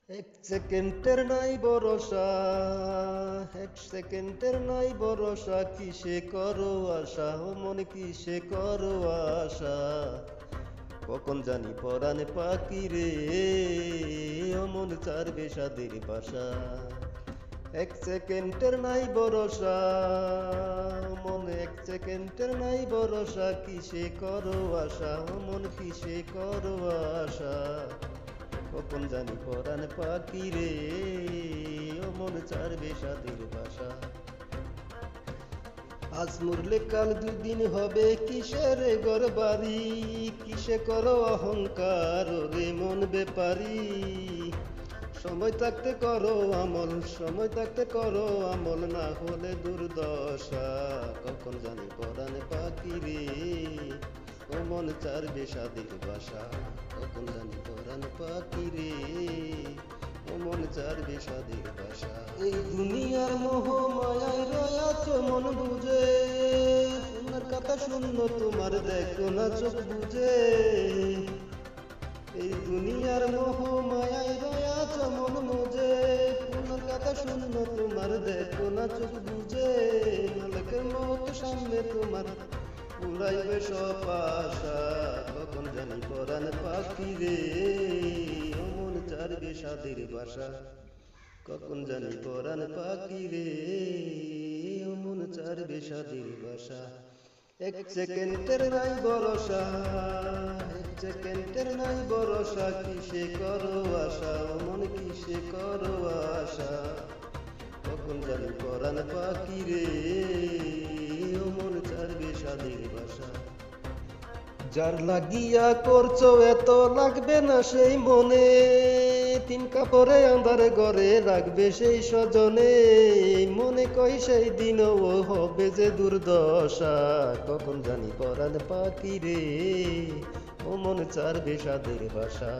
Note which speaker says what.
Speaker 1: এক সেকেন্ডের নাই ভরসা, এক সেকেন্ডের নাই ভরসা, কিসে করো আশা, ও মনে কিসে করো আশা, কখন জানি পরাণ পাখি রে, ও মন ছাড়বে সাদের বাসা। এক সেকেন্ডের নাই ভরসা, মনে এক সেকেন্ডের নাই ভরসা, কিসে করো আশা, ও মন কিসে করো আশা, কখন জানি পরাণ পাখি রে, ও মন ছাড়বে সাদের বাসা। আজ মরলে কাল দুদিন হবে, কিসের ঘর বাড়ি, কিসে করো অহংকার রে মন বেপারি, সময় থাকতে করো আমল, সময় থাকতে করো আমল, না হলে দুর্দশা, কখন জানি পরাণ পাখি রে, ও মন ছাড়বে সাদের বাসা, কখন জানি পরাণ পাখি রে, ও মন ছাড়বে সাদের বাসা। এই দুনিয়ার মোহ মায়ায় রয়াছ মন বুঝে, তোমার কথা শূন্য তোমার দেখো না চোখ বুঝে, এই দুনিয়ার মোহ মায়ায় রয়াছ মন বুঝে, তোমার কথা শূন্য তোমার দেখো না চোখ বুঝে, মালিকের মত সামনে তোমার উড়াইবে সব আশা, কখন জানি পরাণ পাখি রে, ও মন ছাড়বে সাদের বাসা, কখন জানি পরাণ পাখি রে, ও মন ছাড়বে সাদের বাসা। এক সেকেন্ডের নাই ভরসা, এক সেকেন্ডের নাই ভরসা, কিসে করো আশা, ও মন কিসে করো আশা, কখন জানি পরাণ পাখি রে, ও মন ছাড়বে সাদের বাসা। যার লাগিয়া করছো এত লাগবে না সেই মনে, তিন কাপড়ে আন্ধারে ঘরে রাখবে সেই স্বজনে, মনে কই সেই দিন ও হবে যে দুর্দশা, কখন জানি পরাণ পাখি রে, ও মন ছাড়বে সাদের বাসা।